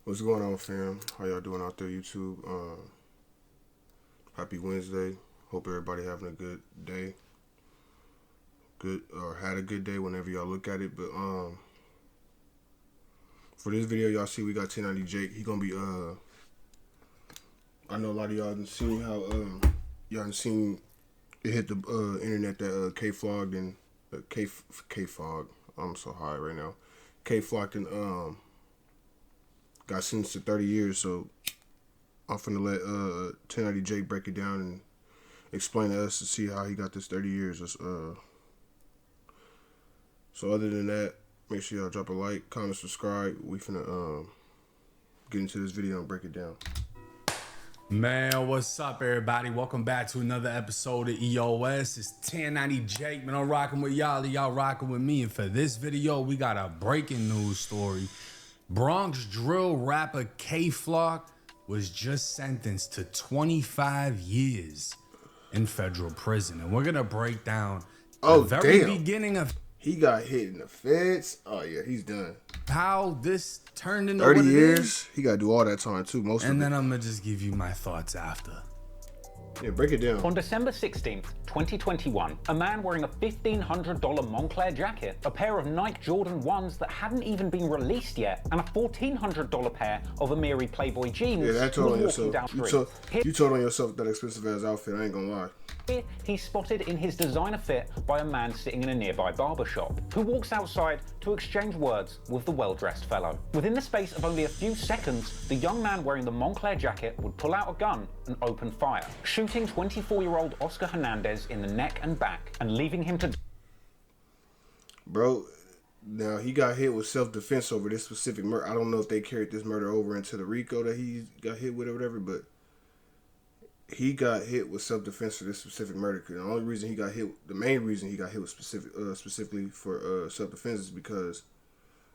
What's going on, fam? How y'all doing out there, YouTube? Happy Wednesday. Hope everybody having a good day. Good or had a good day whenever y'all look at it. But for this video, y'all see we got 1090 Jake. He gonna be I know a lot of y'all done seen how y'all done seen it hit the internet that K-Flogged and K-Fog. I'm so high right now. K-Flogged and got sentenced to 30 years, so I'm finna let 1090 Jake break it down and explain to us to see how he got this 30 years. So other than that, make sure y'all drop a like, comment, subscribe. We finna get into this video and break it down. Man, what's up, everybody? Welcome back to another episode of EOS. It's 1090 Jake, man. I'm rocking with y'all rocking with me. And for this video, we got a breaking news story. Bronx drill rapper K-Flock was just sentenced to 25 years in federal prison. And we're going to break down the very beginning of... He got hit in the feds. Oh, yeah, he's done. How this turned into 30 what years. it is. He got to do all that time, too, most of it. And then I'm going to just give you my thoughts after. Yeah, break it down. On December 16th, 2021, a man wearing a $1,500 Moncler jacket, a pair of Nike Jordan 1s that hadn't even been released yet, and a $1,400 pair of Amiri Playboy jeans Yeah, that told on was walking yourself. down street. You told on yourself that expensive ass outfit. I ain't gonna lie. Here, he's spotted in his designer fit by a man sitting in a nearby barber shop, who walks outside to exchange words with the well-dressed fellow. Within the space of only a few seconds, the young man wearing the Moncler jacket would pull out a gun and open fire, shooting 24-year-old Oscar Hernandez in the neck and back and leaving him to... Bro, now he got hit with self-defense over this specific murder. I don't know if they carried this murder over into the Rico that he got hit with or whatever, but he got hit with self-defense for this specific murder. The only reason he got hit, the main reason he got hit was specifically for self-defense is because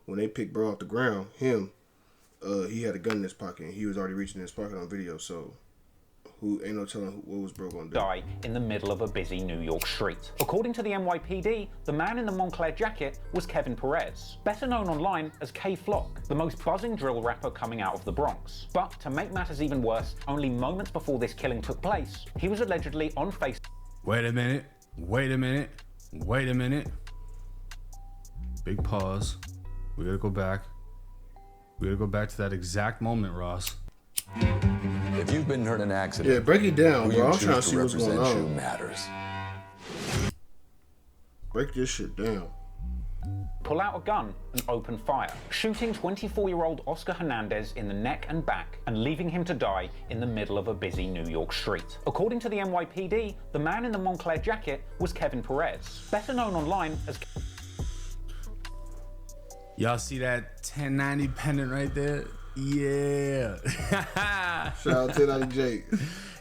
when they picked bro off the ground, he had a gun in his pocket and he was already reaching in his pocket on video. So who ain't no telling what was bro gonna do. Die in the middle of a busy New York street. According to the NYPD, the man in the Moncler jacket was Kevin Perez, better known online as K-Flock, the most buzzing drill rapper coming out of the Bronx. But to make matters even worse, only moments before this killing took place, he was allegedly on Facebook. Wait a minute. Big pause. We gotta go back. We gotta go back to that exact moment, Ross. If you've been hurt in an accident, yeah, break it down, bro. I'm trying to choose see what's going represent you on. matters. Break this shit down. Pull out a gun and open fire, shooting 24-year-old Oscar Hernandez in the neck and back and leaving him to die in the middle of a busy New York street. According to the NYPD, the man in the Moncler jacket was Kevin Perez, better known online as... Y'all see that 1090 pendant right there? Yeah. Shout out to 1090 Jake.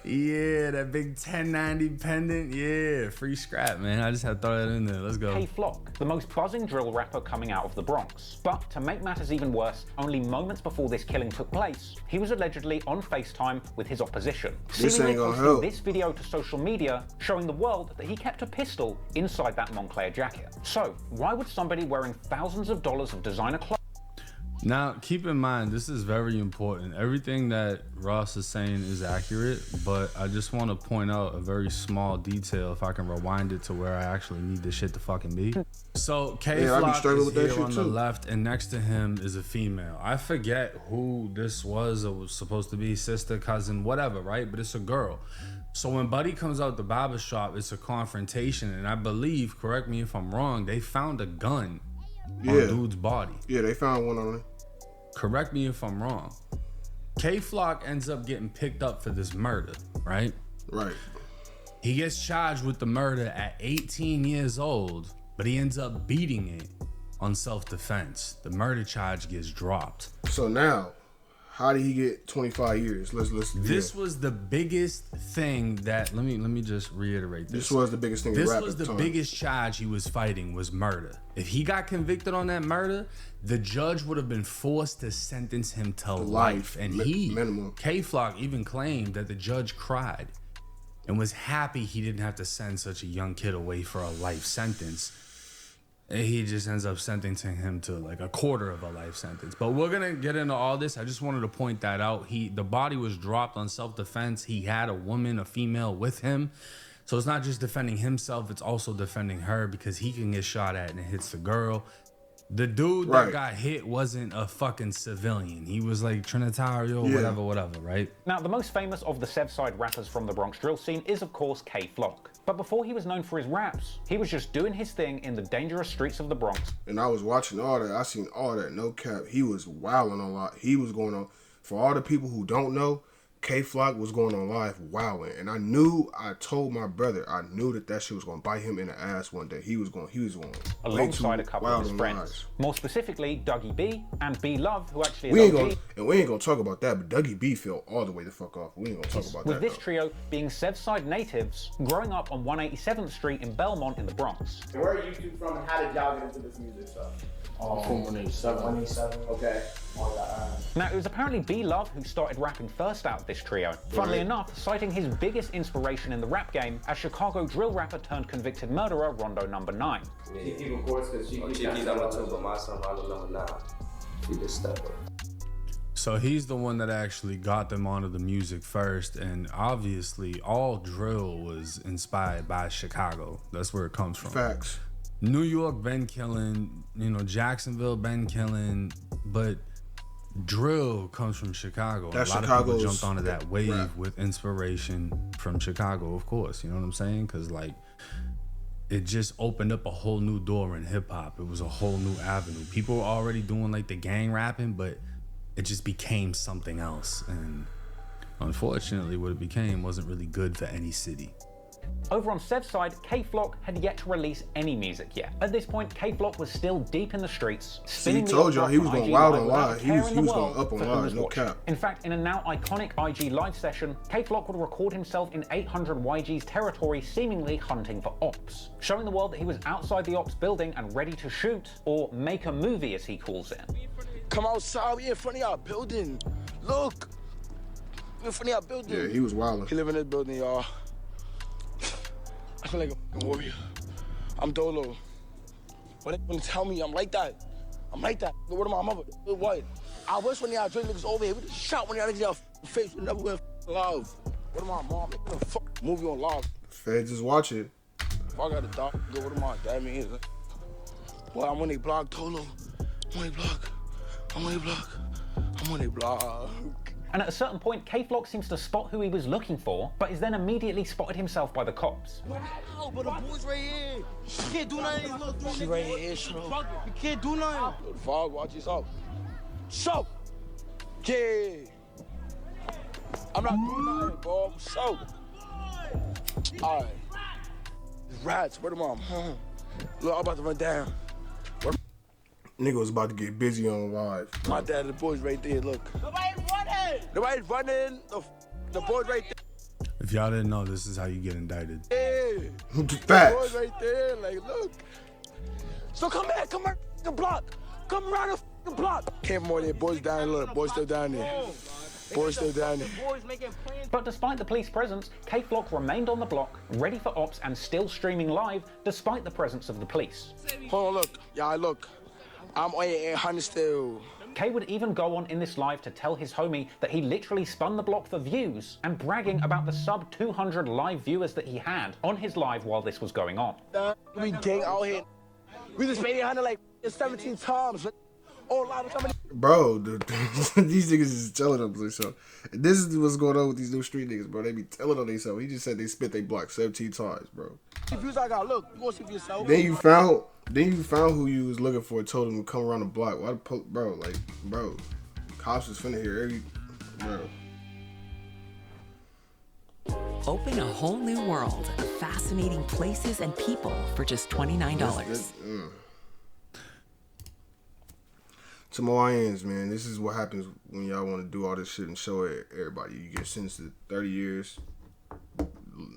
Yeah, that big 1090 pendant. Yeah, free scrap, man. I just had to throw that in there. Let's go. K-Flock, the most buzzing drill rapper coming out of the Bronx. But to make matters even worse, only moments before this killing took place, he was allegedly on FaceTime with his opposition. This ain't gonna help. This video to social media showing the world that he kept a pistol inside that Moncler jacket. So, why would somebody wearing thousands of dollars of designer clothes... Now, keep in mind, this is very important. Everything that Ross is saying is accurate, but I just want to point out a very small detail if I can rewind it to where I actually need this shit to fucking be. So, K-Flock is here on the left, and next to him is a female. I forget who this was. It was supposed to be sister, cousin, whatever, right? But it's a girl. So when Buddy comes out the barber shop, it's a confrontation, and I believe, correct me if I'm wrong, they found a gun on dude's body. Yeah, they found one on him. Correct me if I'm wrong. K-Flock ends up getting picked up for this murder, right? Right. He gets charged with the murder at 18 years old, but he ends up beating it on self-defense. The murder charge gets dropped. So now, how did he get 25 years? This was the biggest thing that, let me just reiterate this. This was the biggest thing. This was the biggest charge he was fighting, was murder. If he got convicted on that murder, the judge would have been forced to sentence him to life. And K-Flock even claimed that the judge cried and was happy he didn't have to send such a young kid away for a life sentence. And he just ends up sentencing him to like a quarter of a life sentence. But we're gonna get into all this. I just wanted to point that out. The body was dropped on self-defense. He had a female with him. So it's not just defending himself, it's also defending her because he can get shot at and it hits the girl. The dude that got hit wasn't a fucking civilian. He was like Trinitario, whatever, right? Now, the most famous of the Sevside rappers from the Bronx drill scene is, of course, K-Flock. But before he was known for his raps, he was just doing his thing in the dangerous streets of the Bronx. And I was watching all that. I seen all that, no cap. He was wilding a lot. He was going on. For all the people who don't know, K-Flock was going on live wilding. And I told my brother, I knew that shit was going to bite him in the ass one day. He was going alongside a couple of his friends. Lives. More specifically, Dougie B and B Love, who actually is we ain't gonna talk about that, but Dougie B fell all the way the fuck off. We ain't gonna talk about that. With this trio being Sevside natives, growing up on 187th Street in Belmont in the Bronx. And where are you two from and how did y'all get into this music stuff? From 187. 187. Okay. Now, it was apparently B Love who started rapping first out of this trio. Funnily enough, citing his biggest inspiration in the rap game as Chicago drill rapper turned convicted murderer Rondo No. 9. Kiki, of course, because Kiki's number 2, but my son Rondo number 9. He just stepped up. So he's the one that actually got them onto the music first, and obviously all drill was inspired by Chicago. That's where it comes from. Facts. New York been killing, Jacksonville been killing, but drill comes from Chicago. That's a lot Chicago's of people jumped onto that wave rap. with inspiration from Chicago, of course. You know what I'm saying? Because like it just opened up a whole new door in hip hop. It was a whole new avenue. People were already doing like the gang rapping, but it just became something else. And unfortunately, what it became wasn't really good for any city. Over on Sevside, K-Flock had yet to release any music yet. At this point, K-Flock was still deep in the streets, spinning he told y'all he was going wild on live. He was going up on live, no cap. In fact, in a now iconic IG live session, K-Flock would record himself in 800 YG's territory, seemingly hunting for ops, showing the world that he was outside the ops building and ready to shoot, or make a movie as he calls it. Come outside, we in front of y'all building. Look, we in front of y'all building. Yeah, he was wilding. He live in this building, y'all. I feel like a warrior. I'm Dolo. What they gonna tell me? I'm like that. I'm like that. What am I, mother? What? I wish when y'all drink niggas over here, we just shot when y'all niggas y'all face. We never went live. What am I, mom? They gonna fuck movie on live. Feds just watch it. If I got a dog, what am I? That means. Well, I'm on a block, Dolo. I'm on a block. I'm on a block. I'm on a block. And at a certain point, K-Flock seems to spot who he was looking for, but is then immediately spotted himself by the cops. No, but the boy's right here. You can't do nothing. Look, she right here, bro. You can't do nothing. Yo, the fog, watch yourself. So, yeah. I'm not doing nothing, bro. So. All right. It's rats. Where the mom? Look, I'm about to run down. Nigga was about to get busy on live. My dad, the boy's right there. Look. Nobody's running. Nobody's running. The boy's right there. If y'all didn't know, this is how you get indicted. Yeah. Facts. The boy's right there. Like, look. So come here. Come around the block. Come around the block. Came more there. Boys down. Look, boys still down there. Boys still down there. But despite the police presence, K-Flock remained on the block, ready for ops and still streaming live, despite the presence of the police. Hold on, look. Y'all, look. I'm on 800 still. K would even go on in this live to tell his homie that he literally spun the block for views and bragging about the sub 200 live viewers that he had on his live while this was going on. We gang out here. We just made 800 like 17 times. Oh, a lot of somebody. Bro, these niggas is telling on themselves. This is what's going on with these new street niggas, bro. They be telling on themselves. He just said they spit they block 17 times, bro. Views I got, look. You gonna see for yourself. Then you found who you was looking for. Told him to come around the block. Why the bro? Cops is finna hear every, bro. Open a whole new world of fascinating places and people for just $29. To Hawaiians, man, this is what happens when y'all want to do all this shit and show it everybody. You get sentenced to 30 years,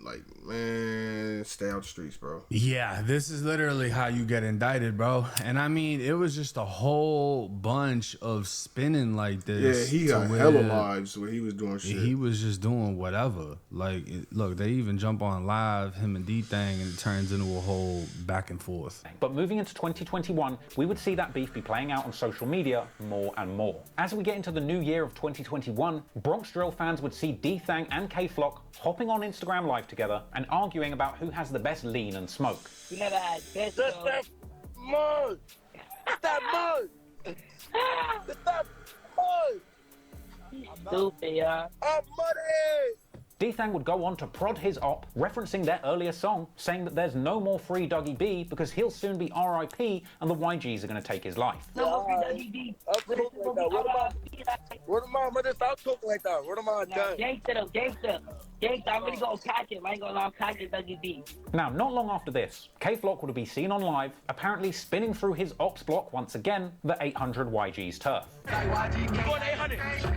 like, man, stay out the streets, bro. Yeah, this is literally how you get indicted, bro. And I mean, it was just a whole bunch of spinning like this. Yeah, he got hella lives where he was doing shit. He was just doing whatever. Like, look, they even jump on live, him and D-Thang, and it turns into a whole back and forth. But moving into 2021, we would see that beef be playing out on social media more and more. As we get into the new year of 2021, Bronx Drill fans would see D-Thang and K-Flock hopping on Instagram Live together and arguing about who has the best lean and smoke. You never had this. That's that mud. That's that mud. That's that mud. Stupid, yeah. I'm muddy. D-Thang would go on to prod his op, referencing their earlier song, saying that there's no more free Dougie B because he'll soon be R.I.P. and the YGs are going to take his life. No more free Dougie B. Where am I, mother? Stop talking like that. Where am I done? Gangsta though, gangsta. Gangsta, I'm really gonna catch him. I ain't gonna lie, I'm catching Dougie B. Now, not long after this, K-Flock would be seen on Live, apparently spinning through his ops block once again, the 800 YG's turf.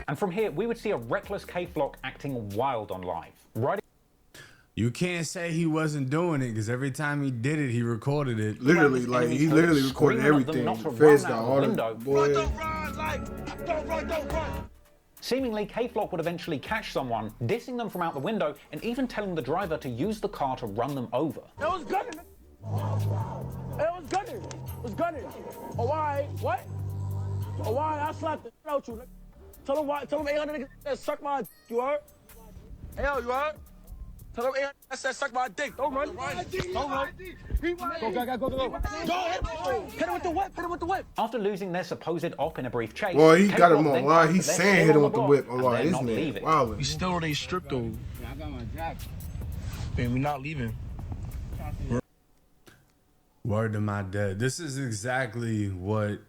And from here, we would see a reckless K-Flock acting wild on Live. Riding You can't say he wasn't doing it because every time he did it, he recorded it. Literally, like, he literally recorded everything. Feds got all the boy. Don't run, don't run, don't run. Seemingly, K-Flock would eventually catch someone, dissing them from out the window, and even telling the driver to use the car to run them over. It was gunning. It was gunning. It was gunning. Oh, why? What? Oh, why? I slapped the shit out you. Tell him why. Tell him 800 niggas that suck my dick. You heard? Hey, yo, you heard? Tell him 800 that said suck my dick. Don't run. Don't run. Go. Hit him with the whip. Hit him with the whip. After losing their supposed op in a brief chase, Well, he got him K-Flock on then live. claimed He's that they're saying still hit him on with the block whip on and live. they're This not man, leaving. wow. We still ain't stripped though. I got my jacket. Man, we not leaving. Word to my dad. This is exactly what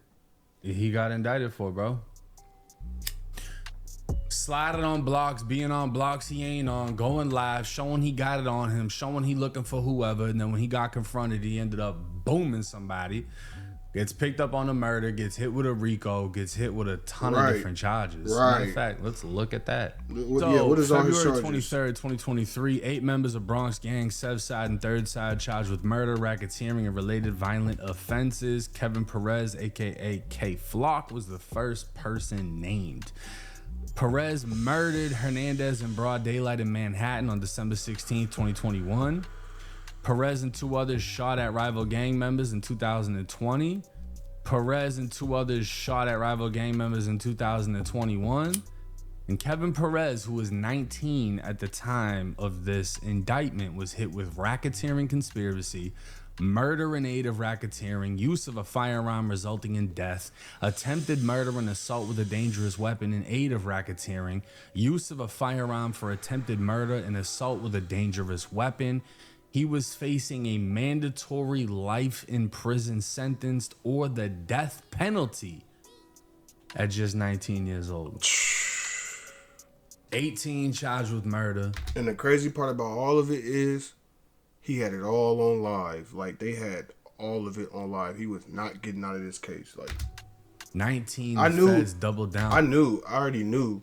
he got indicted for, bro. Sliding on blocks, being on blocks he ain't on, going live, showing he got it on him, showing he looking for whoever, and then when he got confronted, he ended up booming somebody. Gets picked up on a murder, gets hit with a Rico, gets hit with a ton of different charges. Matter of fact, let's look at that. What is all his February charges? 23rd, 2023, 8 members of Bronx Gang, Sev Side and Third Side, charged with murder, racketeering, and related violent offenses. Kevin Perez, aka K-Flock, was the first person named. Perez murdered Hernandez in broad daylight in Manhattan on December 16, 2021. Perez and 2 others shot at rival gang members in 2020. Perez and 2 others shot at rival gang members in 2021. And Kevin Perez, who was 19 at the time of this indictment, was hit with racketeering conspiracy, murder in aid of racketeering, use of a firearm resulting in death, attempted murder and assault with a dangerous weapon in aid of racketeering, use of a firearm for attempted murder and assault with a dangerous weapon. He was facing a mandatory life in prison sentence or the death penalty at just 19 years old. 18 charged with murder. And the crazy part about all of it is he had it all on live. Like, they had all of it on live. He was not getting out of this case. Like, 19 I knew, feds doubled down. I already knew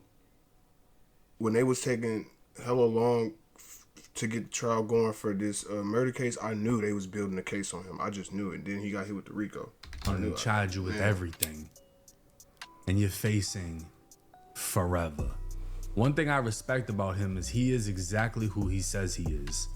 when they was taking hella long to get the trial going for this murder case. I knew they was building a case on him. I just knew it. Then he got hit with the Rico. And they charge you with everything. And you're facing forever. One thing I respect about him is he is exactly who he says he is.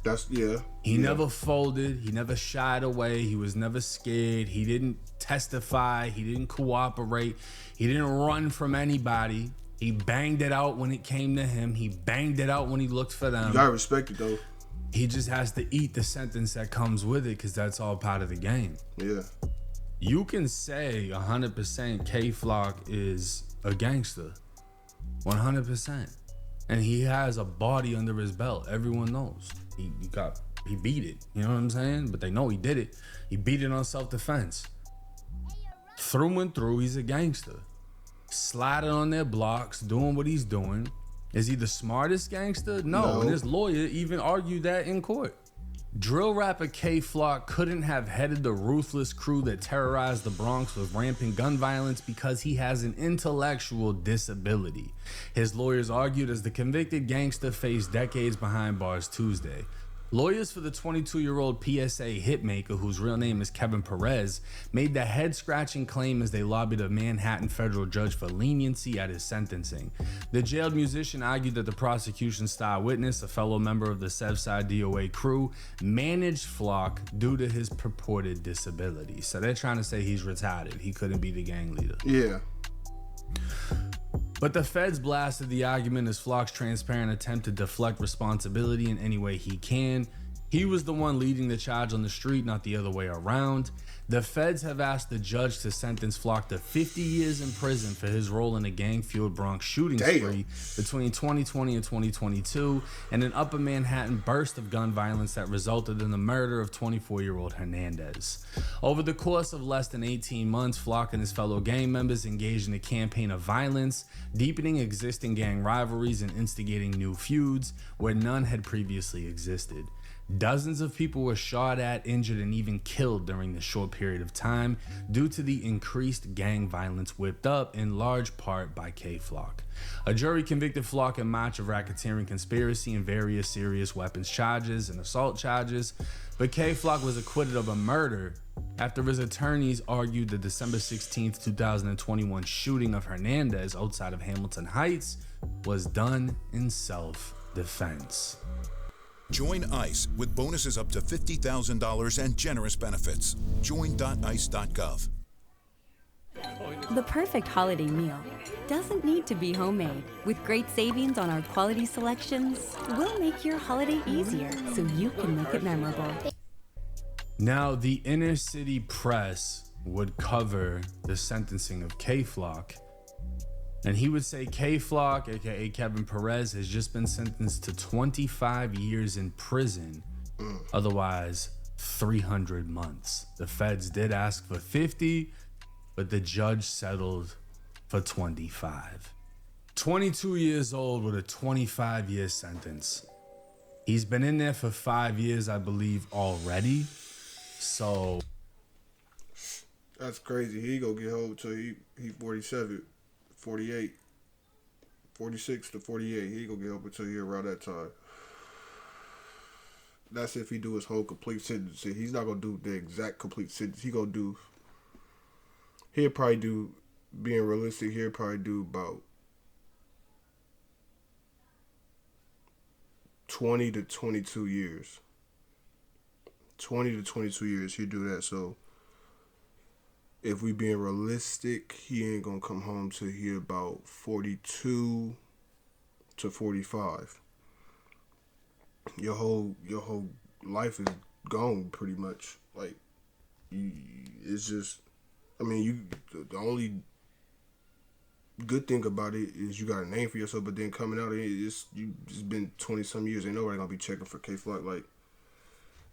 He never folded. He never shied away. He was never scared. He didn't testify. He didn't cooperate. He didn't run from anybody. He banged it out when it came to him. He banged it out when he looked for them. You gotta respect it though. He just has to eat the sentence that comes with it because that's all part of the game. Yeah. You can say 100% K-Flock is a gangster. 100%. And he has a body under his belt. Everyone knows. He beat it. You know what I'm saying? But they know he did it. He beat it on self-defense. Through and through, he's a gangster. Sliding on their blocks, doing what he's doing. Is he the smartest gangster? No. And his lawyer even argued that in court. Drill rapper K-Flock couldn't have headed the ruthless crew that terrorized the Bronx with rampant gun violence because he has an intellectual disability. His lawyers argued as the convicted gangster faced decades behind bars Tuesday. Lawyers for the 22-year-old PSA hitmaker, whose real name is Kevin Perez, made the head-scratching claim as they lobbied a Manhattan federal judge for leniency at his sentencing. The jailed musician argued that the prosecution's star witness, a fellow member of the Sevside DOA crew, managed Flock due to his purported disability. So they're trying to say he's retarded. He couldn't be the gang leader. Yeah. But the feds blasted the argument as Flock's transparent attempt to deflect responsibility in any way he can. He was the one leading the charge on the street, not the other way around. The feds have asked the judge to sentence Flock to 50 years in prison for his role in a gang-fueled Bronx shooting spree between 2020 and 2022 and an upper Manhattan burst of gun violence that resulted in the murder of 24-year-old Hernandez. Over the course of less than 18 months, Flock and his fellow gang members engaged in a campaign of violence, deepening existing gang rivalries and instigating new feuds where none had previously existed. Dozens of people were shot at, injured, and even killed during this short period of time due to the increased gang violence whipped up in large part by K-Flock. A jury convicted Flock in March of racketeering conspiracy and various serious weapons charges and assault charges, but K-Flock was acquitted of a murder after his attorneys argued the December 16, 2021 shooting of Hernandez outside of Hamilton Heights was done in self-defense. Join ICE with bonuses up to $50,000 and generous benefits. Join.ice.gov. The perfect holiday meal doesn't need to be homemade. With great savings on our quality selections, we'll make your holiday easier so you can make it memorable. Now, the inner city press would cover the sentencing of K-Flock, and he would say K-Flock, aka Kevin Perez, has just been sentenced to 25 years in prison, otherwise 300 months. The feds did ask for 50, but the judge settled for 25. 22 years old with a 25-year sentence. He's been in there for 5 years, I believe, already. So that's crazy. He gonna get home till he 47, 48, 46 to 48. He gonna get home until he around that time. That's if he do his whole complete sentence. He's not gonna do the exact complete sentence. He'll probably do, being realistic, he'll probably do about 20 to 22 years. 20 to 22 years, he'll do that. So if we being realistic, he ain't gonna come home till he about 42 to 45. Your whole life is gone pretty much. Like, it's just, I mean, the only good thing about it is you got a name for yourself, but then coming out, it's been 20 some years. Ain't nobody gonna be checking for K-Flock. Like,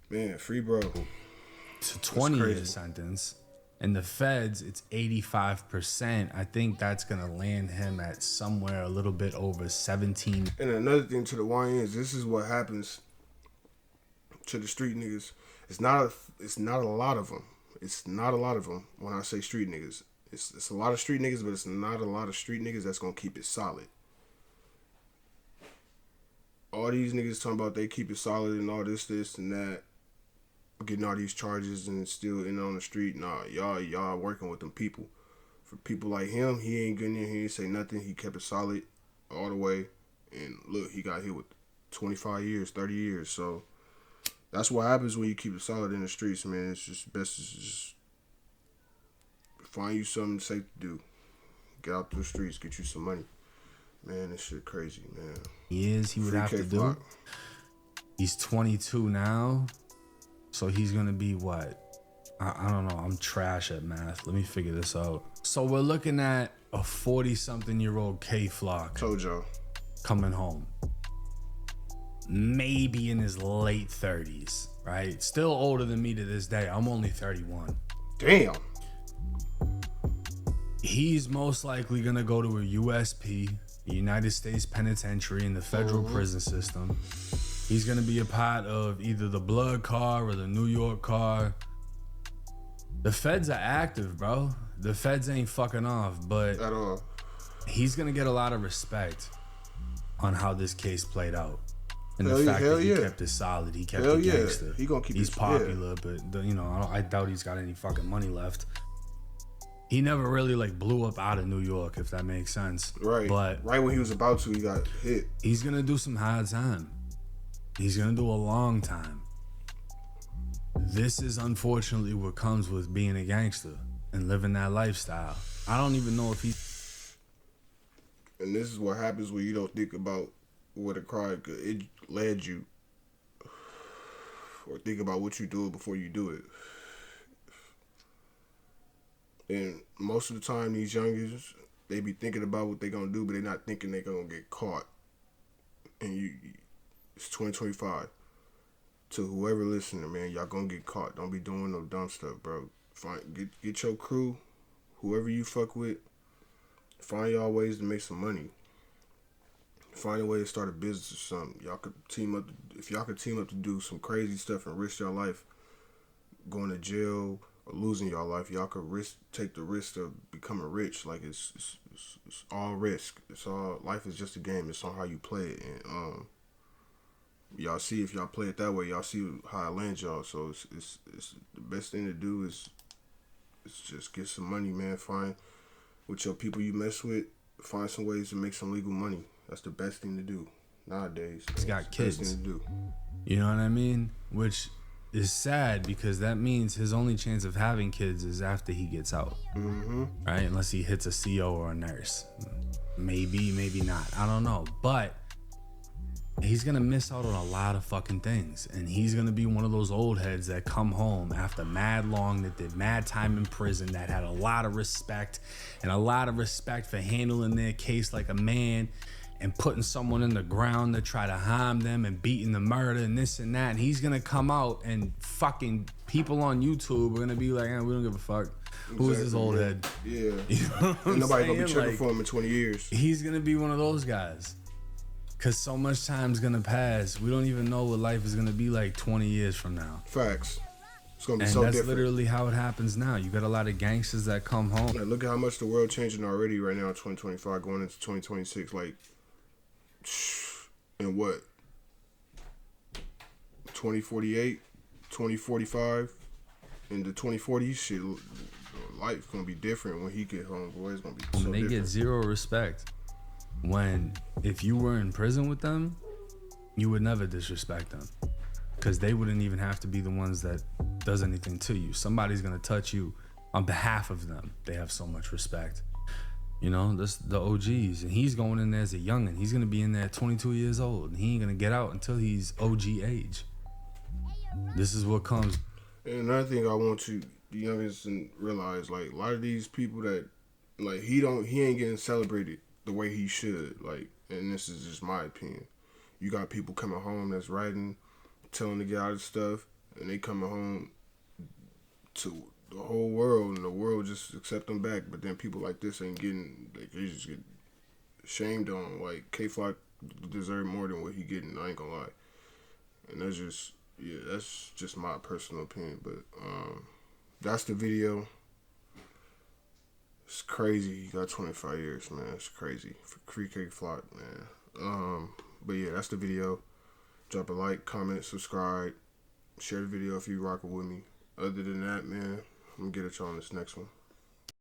man, free bro. It's a 20-year sentence. And the feds, it's 85%. I think that's going to land him at somewhere a little bit over 17. And another thing to the YNs, this is what happens to the street niggas. It's not a lot of them. It's not a lot of them when I say street niggas. It's a lot of street niggas, but it's not a lot of street niggas that's going to keep it solid. All these niggas talking about they keep it solid and all this, and that, getting all these charges and still in on the street. Nah, y'all working with them people. For people like him, he ain't getting in here, he ain't say nothing. He kept it solid all the way. And look, he got hit with 25 years, 30 years. So that's what happens when you keep it solid in the streets, man. It's just best to just find you something safe to do. Get out to the streets, get you some money. Man, this shit crazy, man. He would have to do. He's 22 now. So he's going to be what? I don't know. I'm trash at math. Let me figure this out. So we're looking at a 40-something-year-old K-Flock. Told y'all. Coming home. Maybe in his late 30s, right? Still older than me to this day. I'm only 31. Damn. He's most likely going to go to a USP, a United States Penitentiary, in the federal prison system. He's going to be a part of either the Blood Car or the New York Car. The feds are active, bro. The feds ain't fucking off, but at all. He's going to get a lot of respect on how this case played out. And the fact that he kept it solid, he kept it gangster. He gonna keep He's popular, but I doubt he's got any fucking money left. He never really like blew up out of New York, if that makes sense. Right. But right when he was about to, he got hit. He's gonna do some hard time. He's gonna do a long time. This is unfortunately what comes with being a gangster and living that lifestyle. I don't even know if he. And this is what happens when you don't think about what a crime it led you, or think about what you do before you do it. And most of the time, these youngins, they be thinking about what they gonna do, but they not thinking they gonna get caught. And it's 2025. To whoever listening, man, y'all gonna get caught. Don't be doing no dumb stuff, bro. Get your crew, whoever you fuck with. Find y'all ways to make some money. Find a way to start a business or something. Y'all could team up. If y'all could team up to do some crazy stuff and risk your life, going to jail or losing your life, y'all could take the risk of becoming rich. Like it's all risk. It's all life is just a game. It's on how you play it. And y'all see if y'all play it that way, y'all see how it lands y'all. So it's the best thing to do is just get some money, man. Find with your people you mess with. Find some ways to make some legal money. That's the best thing to do nowadays. He's got kids. Best thing to do. You know what I mean? Which is sad because that means his only chance of having kids is after he gets out. Mm-hmm. Right? Unless he hits a CO or a nurse. Maybe, maybe not. I don't know. But he's gonna miss out on a lot of fucking things. And he's gonna be one of those old heads that come home after mad long, that did mad time in prison, that had a lot of respect and a lot of respect for handling their case like a man and putting someone in the ground to try to harm them and beating the murder and this and that. And he's gonna come out and fucking people on YouTube are gonna be like, we don't give a fuck. Who is this old head? Yeah. You know what Nobody I'm gonna be saying? checking for him in 20 years. He's gonna be one of those guys. Cause so much time's gonna pass. We don't even know what life is gonna be like 20 years from now. Facts. It's gonna be and so that's different. literally how it happens now. You got a lot of gangsters that come home. Like, look at how much the world changing already right now in 2025, going into 2026. Like, in what? 2048, 2045, into 2040, shit, life's gonna be different when he get home, boy. It's gonna be so They different. get zero respect. When if you were in prison with them, you would never disrespect them. Because they wouldn't even have to be the ones that does anything to you. Somebody's gonna touch you on behalf of them. They have so much respect. You know, that's the OGs. And he's going in there as a youngin'. He's gonna be in there at 22 years old. And he ain't gonna get out until he's OG age. This is what comes. And another thing I want the youngest to realize, like, a lot of these people that, like, he ain't getting celebrated the way he should. Like, and this is just my opinion. You got people coming home that's writing, telling to get out of stuff, and they coming home to the whole world, and the world just accept them back. But then people like this ain't getting, like, they just get shamed on. Like, K-Flock deserve more than what he getting, I ain't gonna lie. And that's just my personal opinion. But that's the video. It's crazy. He got 25 years, man. It's crazy for K-Flock, man. But yeah, that's the video. Drop a like, comment, subscribe, share the video if you rockin' with me. Other than that, man, I'm gonna get at y'all on this next one.